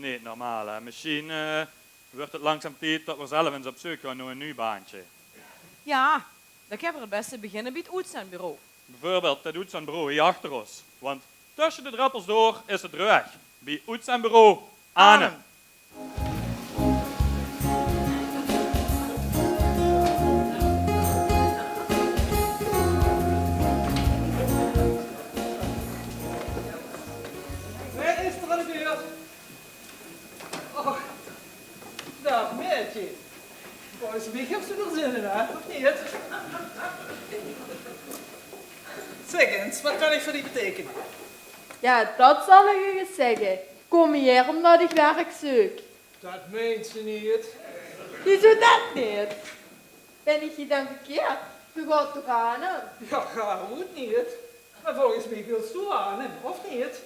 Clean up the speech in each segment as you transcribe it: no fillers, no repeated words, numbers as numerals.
niet normaal. Hè? Misschien wordt het langzaam tijd dat we zelf eens op zoek gaan naar een nieuw baantje. Ja, dan kunnen we het beste beginnen bij het uitzendbureau. Bijvoorbeeld, dat uitzendbureau hier achter ons. Want tussen de druppels door is het rug. Bij uitzendbureau Arnhem. Waar is er aan de beurt? Och, dag meertje. Volgens mij heb ze er zin in, hè? Of niet? Zeg eens, wat kan ik voor die betekenen? Ja, dat zal ik u eens zeggen. Kom hier omdat ik werk zoek. Dat meent ze niet. Hoezo dat niet? Ben ik je dan verkeerd? U gaat toch aan hem? Ja, ga goed niet. Maar volgens mij wil ze aan hem, of niet?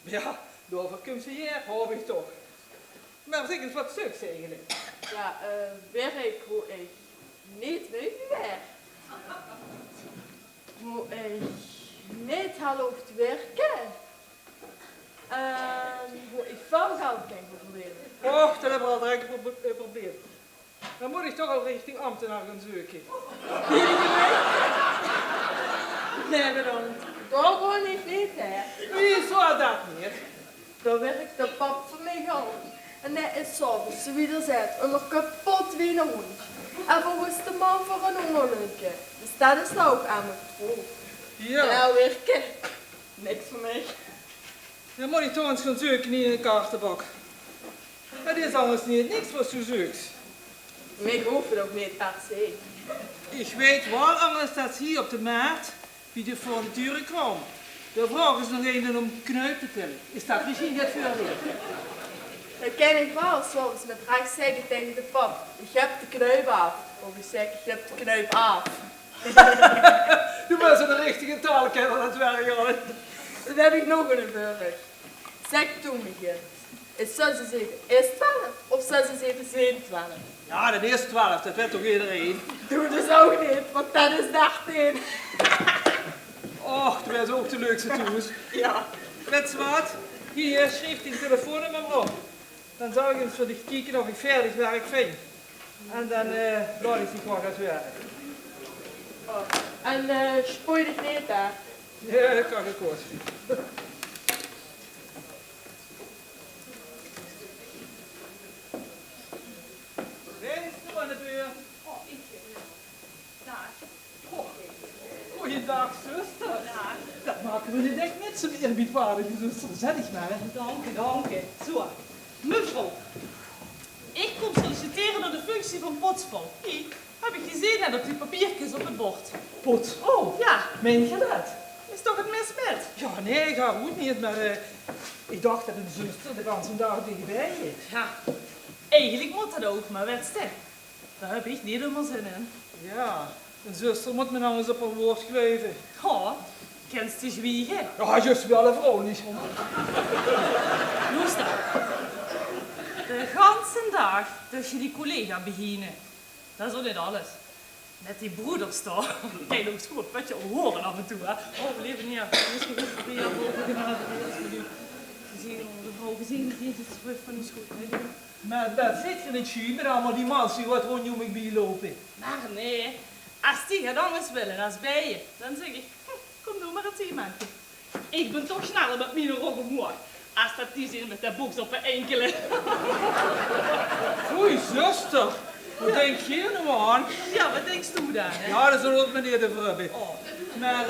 Ja, daarvoor komt ze hier, hoop ik toch. Maar zeg eens, wat zoekt ze eigenlijk? Ja, werk hoe ik niet weet werk. Hoe ik niet haloof te werken. Hoe ik veel geld kan verdienen. Och, dat hebben we al direct geprobeerd. Dan moet ik toch al richting ambtenaar gaan zoeken. Nee, bedankt. Daar gewoon ik niet, hè. Wie zou dat niet? Daar werkt de pap van mij gewoon. En hij is s'avonds weer zet en nog kapot wie een hond. En volgens de man voor een ongelukken. Dus dat is nou ook aan mijn gevoel. Ja. Nou, werken. Niks voor mij. Dan moet ik toch eens gaan zoeken in een kaartenbak. Het is anders niet niks wat ze zoekt. Ik hoef het ook niet per se. Ik weet wel anders dat ze hier op de markt bij de fondituren kwam. De vraag is nog een om knuip te tillen. Is dat misschien net voor je? Dat ken ik wel, soms met rechts zeggen tegen de pap. Ik heb de knuip af. Of ik zeg, ik heb de knuip af. Du bent zo de richtige taalkenner aan het werken, hoor. Dan heb ik nog een burger. Zeg toen begin. Is 76 is 12 of 76 27? Ja, dat is 12, dat weet toch iedereen? Doe dus ook niet, want dat is 13. Och, dat is ook de leukste toes. Ja. Weet je wat? Hier, schrijf die telefoonnummer maar op. Dan zal ik eens voor dich kijken of ik verder werk vind. En dan laat ik die gewoon gaan werken. En spoor dich niet daar. Ja, dat kan ik kort. Wie is er aan de beurt? Oh, ik daar. Goeiedag, zuster. Dat maken we niet echt net zo eerbiedwaardig, zuster. Zet ik maar. Dank je. Zo, mevrouw. Ik kom solliciteren naar de functie van potsvrouw. Die heb ik gezien net op die papiertjes op het bord. Pot. Oh, Ja, meen je dat? is toch het mis met? Ja, nee, ik ga goed niet, maar ik dacht dat een zuster de ganse dag dichtbij is. Ja, eigenlijk moet dat ook, maar weet je, daar heb ik niet helemaal zin in. Ja, een zuster moet me nou eens op een woord geven. Oh, kent je zwiegen? Ja, juist wel een vrouw niet. Luister. De ganse dag tussen die collega beginnen. Dat is ook niet alles. Met die broeders toch. Kijk, ook goed, wat je horen af en toe, hè. Oh, we leven niet af. Misschien is het weer boven genade. Gezien, de vrouw gezien, die is het terug van de school. Maar dat zit je niet schuur met allemaal die mensen die wat rondom ik bij lopen. Maar nee, als die het anders willen als bij je, dan zeg ik, kom doe maar het teamantje. Ik ben toch sneller met mijn roggenmoer. Als dat die zin met de boeks op een enkele. Oei, zuster. Wat denk je nou aan? Ja, wat denkst u dan, hè? Ja, dat is ook meneer de Vrubbe. Oh, Maar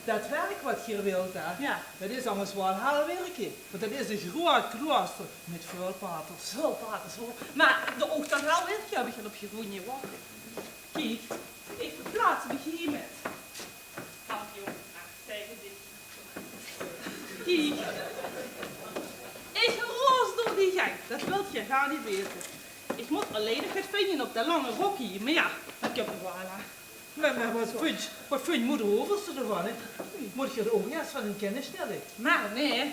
dat werk wat je hier wilt, hè, ja. dat is anders wel een heel werkje. Want dat is een groot klooster met veel paters. Zo, pater, zo. Maar de ook dat wel werk heb ik al op je goede wacht. Kijk, ik verplaats me hier met. Kampioen, tegen dit. Kijk. Ik roos door die gang, dat wilt je gaan niet weten. Ik moet alleen nog het vinden op de lange rok hier, maar ja, ik heb er wel aan. Maar wat vind je moeder overste ervan, hè? Moet je er ook eerst van in kennis stellen? Maar nee,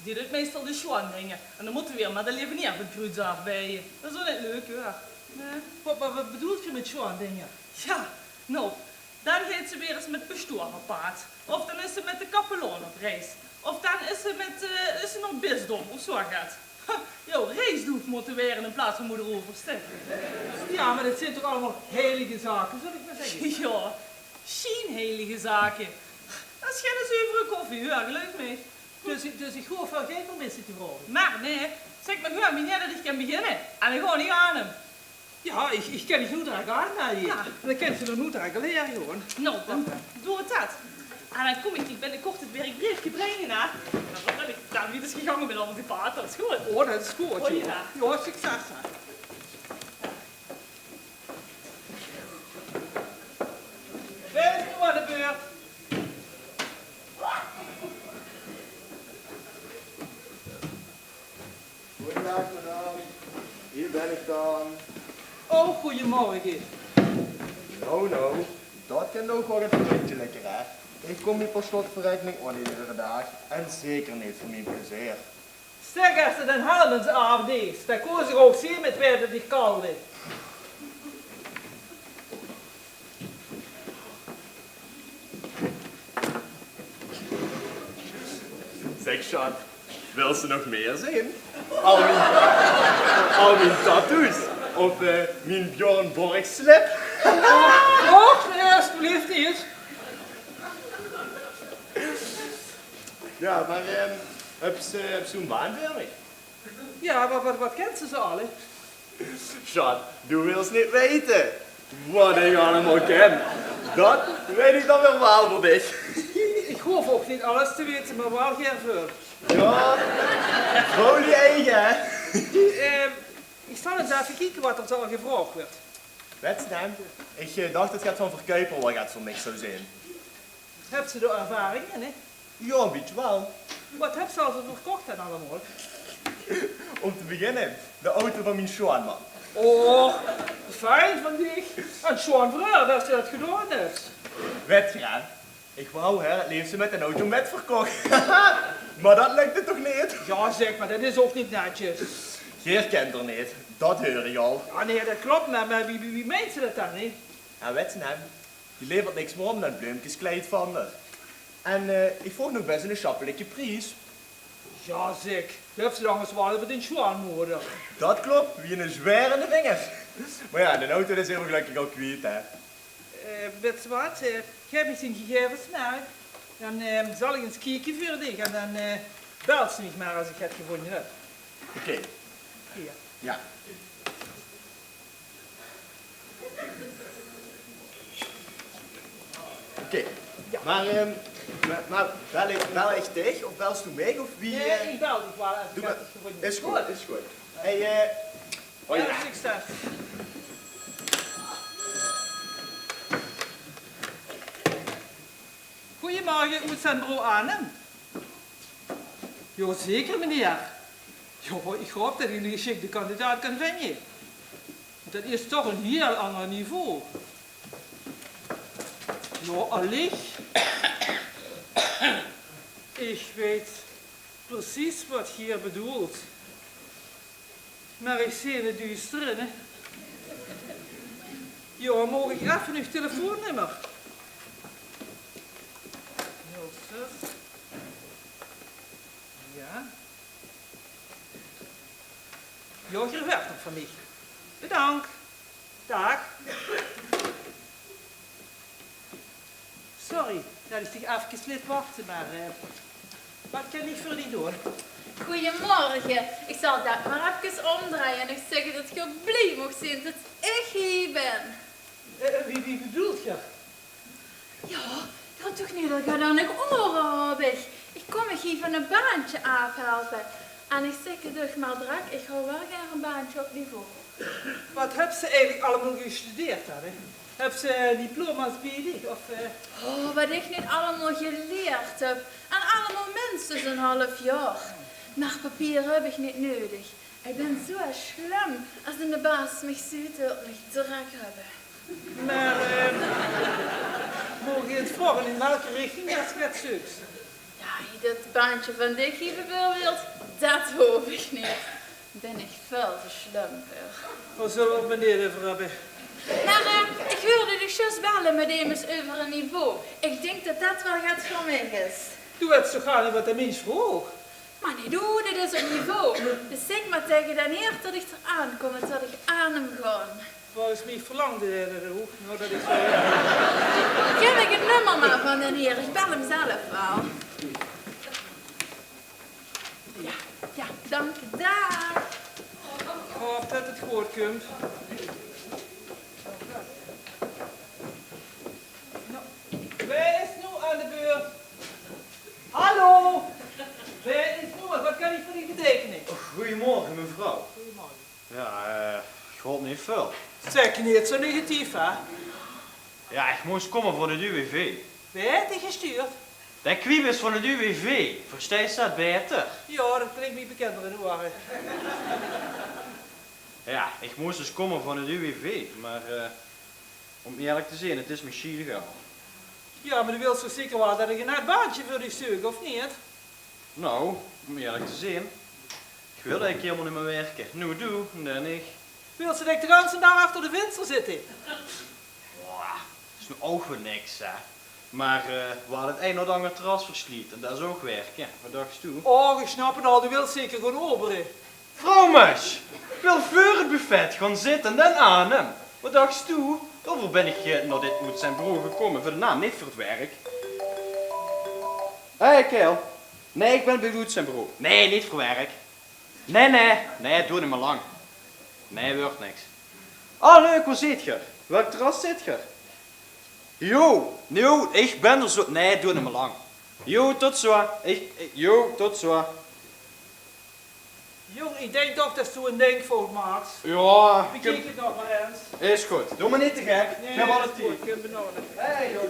die doet meestal de schoandringen. En dan moeten we weer maar de leven niet op het gruut af bij je. Dat is wel niet leuk, hoor. Nee. Wat bedoelt je met zo'n dingen? Ja, nou, dan gaat ze weer eens met bestuur op paard. Of dan is ze met de kapelaan op reis. Of dan is ze met is ze nog bisdom, of zo gaat. nou reisdoef moeten weren in plaats van moeder overste. Ja, maar dat zijn toch allemaal heilige zaken, zal ik maar zeggen. Ja, schijnheilige zaken. Dat is geen zuivere koffie, ja, geloof me. Dus ik hoef wel geen permissie te vragen. Maar nee, zeg maar gewoon meneer dat ik kan beginnen. En ik ga niet aan hem. Ja, ik ken die goed aan naar je. Ja. En dan ken ze er goed aan leren, gewoon. Nou, dan doe het dat. En dan kom ik binnenkort het werkbriefje brengen, hè. Dan ben ik daar weer eens gegaan met al die paard, dat is goed. Oh, dat is goed, Hoor je joh. dat? Ja, succes, hè. Wen is nu aan de beurt? Goedendag, madame. Hier ben ik dan. Oh, goedemorgen. Nou, dat kan ook wel een beetje lekker, hè? Ik kom hier per slotverrekening aan iedere dag. En zeker niet voor mijn plezier. Zeg, als het een Helmensavond is, dan kon ze ook zien met waar dat ik kalde. Zeg, schat, wil ze nog meer zien? Al mijn tattoos. Of mijn Bjorn Borg slip. Oh, nee, alsjeblieft niet. Ja, maar heb ze een baan voor mij? Ja, wat kent ze al, hè? Schat, du wilst niet weten wat ik allemaal ken. Dat weet ik dan wel wel voor dich. Ik hoef ook niet alles te weten, maar wel geen veel. Ja, gewoon je eigen, hè? Ik zal eens even kijken wat er al gevraagd werd. Wat dan? Ik dacht het gaat van verkuiper wel gaat voor niks zo zijn. Heb ze de ervaring in, hè? Ja, een beetje wel. Wat heb ze al zo verkocht dan allemaal? Om te beginnen, de auto van mijn schoonman. Oh, fijn van dich. En zo'n vrouw dat ze dat gedaan heeft. Weet je aan? Ik wou hè, het liefst met een auto met verkocht. Maar dat lukte toch niet? Ja, zeg maar, dat is ook niet netjes. Je kent er niet, dat hoor je al. Ja, nee, dat klopt, maar wie meent ze dat dan, hè? En weet je nou, die levert niks meer om dan bloemkeskleed van me. En ik vroeg nog best een schappelijke prijs. Ja, zeg. Dat heeft ze dan eens wel over den schoonmoeder. Dat klopt, wie een zwaar in de vingers. Maar ja, de auto is heel gelukkig ook kwijt, hè. Weet je wat? Geef eens zijn gegevens naar. Dan zal ik eens kijken voor dich en dan belt ze niet maar als ik het gevonden heb. Oké. Hier. Ja. Oké. Ja. Maar bel ik dich of belst u mij of wie? Nee, ik bel dich wel als ik Doe het maar. gevonden heb. Is goed, is goed. Hey, oh Ja, ja. succes. Goedemorgen, Oetsendro Arnhem. Jazeker, meneer. Ja, ik hoop dat u een geschikte kandidaat kan vinden. Dat is toch een heel ander niveau. Ja, allicht. Ik weet precies wat hier bedoelt. Maar ik zie het duister, hè. Ja, mag ik even uw telefoonnummer? 06. Ja. Ja, je werkt nog van mij. Bedankt. Dag. Sorry dat ik even liet wachten, maar wat kan ik voor die doen? Goedemorgen. Ik zal dat maar even omdraaien en ik zeg dat je blij mag zijn dat ik hier ben. Wie bedoelt je? Ja, dat toch niet dat je dan nog oren heb ik. Ik kom me hier van een baantje afhelpen. En ik zeg het toch maar drak, ik hou wel graag een baantje op niveau. Wat heb ze eigenlijk allemaal gestudeerd dan? Hè? Heb ze diploma's bij zich? Of, Oh, wat ik niet allemaal geleerd heb. En allemaal minstens een half jaar. Maar papier heb ik niet nodig. Ik ben zo slim als de baas mij ziet en mij druk hebben. Maar mogen je het vragen in welke richting dat je het zoekt? Ja, dat baantje van dich hier bijvoorbeeld, dat hoef ik niet. Ben ik veel te slim voor. Wat zullen we meneer even hebben? Maar ik hoorde de juist bellen met hem eens over een niveau. Ik denk dat dat wel gaat voor mij is. Doe het zo gaan wat de mens vroeg. Maar nee, doe, dit is op niveau. Dus zeg maar tegen de heer dat ik eraan kom en dat ik aan hem ga. Volgens mij verlangde hij er ook. Nou, dat is Geef ik het nummer maar van de heer, ik bel hem zelf wel. Ja, dank je, dag. Ik hoop dat het goed komt. Nou, wie is nu aan de beurt? Hallo? Wie is nu? Wat kan ik voor u betekenen? Goedemorgen, mevrouw. Goedemorgen. Ja, god niet veel. Zeg niet zo negatief, hè? Ja, ik moest komen voor de UWV. Wie heeft die gestuurd? De kwiep is van de UWV. Versta je dat beter? Ja, dat klinkt niet bekender in de oren. Ja, ik moest dus komen van de UWV. Maar om eerlijk te zijn, het is me schier gegaan. Ja, maar u wilt zo zeker wel dat ik een hard baantje voor u zoek, of niet? Nou, om eerlijk te zijn, ik wil eigenlijk helemaal niet meer werken. Nu doe, dan niet. Wilt ze dat ik de hele dag achter de venster zitten? Wow, dat is nu ook weer niks, hè. Maar we hadden het een of ander terras versliet en dat is ook werken. Wat dacht je toe? Oh, ik snap het al, u wilt zeker gewoon oberen. Vrouwmes, ik wil voor het buffet gaan zitten en dan aan hem. Wat dacht je toe? Daarvoor ben ik naar dit moet zijn bureau gekomen, voor de naam, niet voor het werk. Hé, hey, Keel. Nee, ik ben bij Woed zijn bureau. Nee, niet voor werk. Nee, doe niet meer lang. Nee, wordt niks. Oh, leuk, waar zit je? Welk terras zit je? Jo, ik ben er zo. Nee, doe niet meer lang. Jo, tot zo. Tot zo. Jong, ik denk toch dat ze een denkfout maakt. Ja, Bekijk het nog maar eens. is goed. Doe me niet te gek. Nee, Ik heb alle dat is goed, tijd. kunt benodigd. Hey, joh.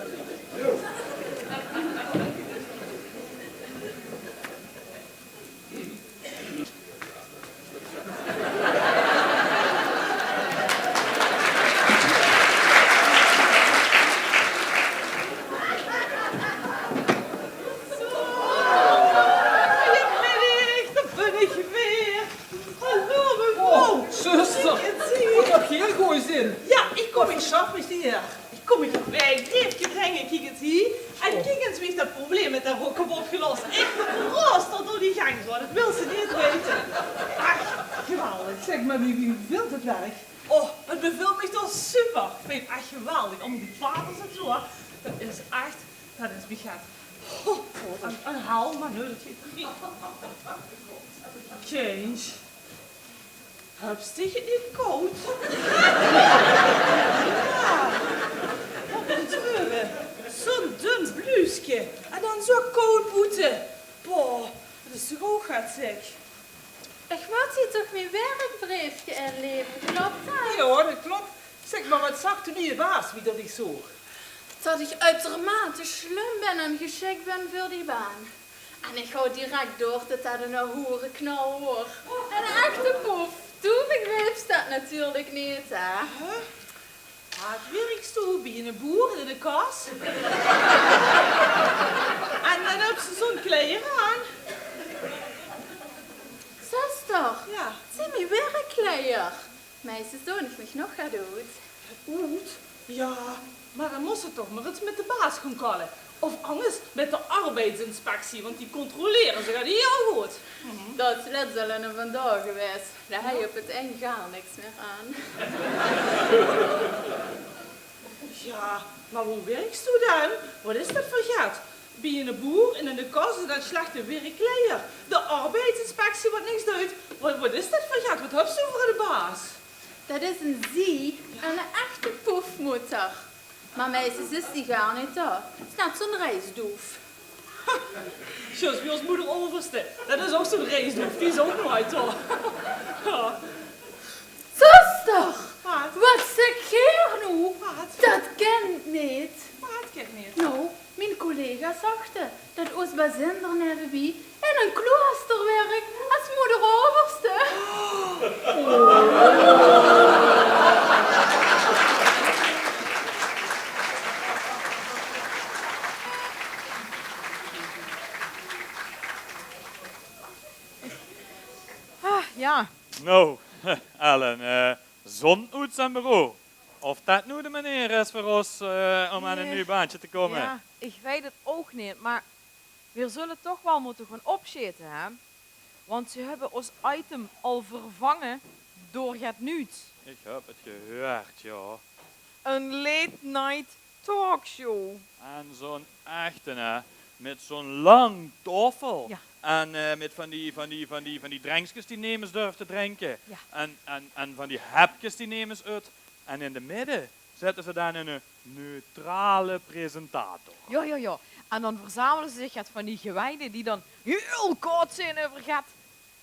Goedemiddag, daar ben ik weer. Hallo mevrouw. Oh, zuster. Wat heb je heel goeie zin? Ja, ik kom in Schat is die hier. Ik kom in bij Diefje brengen, kijk eens hier. En kijk eens wie dat probleem met dat rokken opgelost. Ik ben rooster door die gang zo, dat wil ze niet weten. Ach, geweldig. Zeg maar, wie wilt het werk? Oh, het bevilt me toch super. Ik vind het echt geweldig. Om die vaders en zo, dat is echt, dat is mijn gat. Oh, een haal, maar nu dat je niet. Change. Heb je het niet koud? Ja. Wat moet het zo'n dun bluesje. En dan zo koud boeten. Boah, dat is toch ook gaat zeg. Ik word hier toch mijn werkbriefje inleveren, klopt dat? Ja, dat klopt. Zeg maar, wat zag toen je baas wie dat ik zo? Dat ik uitermate slim ben en geschikt ben voor die baan. En ik ga direct door dat dat een hoerenknal wordt. Een echte poef. Toen begreep ze dat natuurlijk niet, hè. Het werkst toe bij een boer in de kas. En dan heb ze zo'n kleren aan. Zuster, Ja. zie mijn werkkleier. Meisjes doen ik mich nog gaat dood. Goed. Ja, maar dan moest ze toch maar eens met de baas gaan kallen. Of anders met de arbeidsinspectie, want die controleren ze heel goed. Dat is net zo een vandaag geweest. Daar heb je op het eind gar niks meer aan. Ja, maar hoe werkst u dan? Wat is dat voor geld? Ben je een boer en in de kas is dat slechte werkkleier. De arbeidsinspectie wordt niks doet. Wat is dat voor geld? Wat heb je voor de baas? Dat is een zie en een echte poefmoeder. Maar meisjes is die gar niet daar. Het is net zo'n reisdoef. Zoals bij ons moeder overste. Dat is ook zo'n reisdoef. Die is ook nooit hoor. Ja. Zuster, Wat? wat zeg je nu? Wat? Dat kent niet. Wat kijk niet. Nou, mijn collega zagte dat ons bazinder nevenbij in een klooster werkt als moeder overste. Ja. Nou, Ellen, zon uit zijn bureau. Of dat nu de meneer is voor ons om aan een nieuw baantje te komen. Ja, ik weet het ook niet, maar we zullen toch wel moeten gaan opzitten, hè? Want ze hebben ons item al vervangen door het nieuws. Ik heb het gehoord, ja. Een late night talkshow. En zo'n echte, hè, met zo'n lang tafel. Ja. En met van die drankjes die nemen ze durven te drinken. Ja. En van die hapjes die nemen ze uit. En in de midden zetten ze dan een neutrale presentator. Ja. En dan verzamelen ze zich het van die gewijden die dan heel koud zijn over gaat.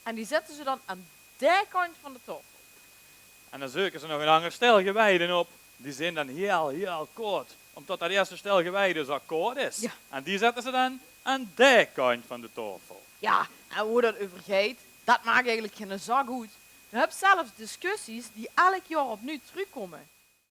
En die zetten ze dan aan de kant van de tafel. En dan zoeken ze nog een ander stel gewijden op. Die zijn dan heel koud. Omdat dat eerste stel gewijden zo koud is. Ja. En die zetten ze dan aan de kant van de tafel. Ja, en hoe dat u vergeet, dat maakt eigenlijk geen zak goed. Je hebt zelfs discussies die elk jaar opnieuw terugkomen.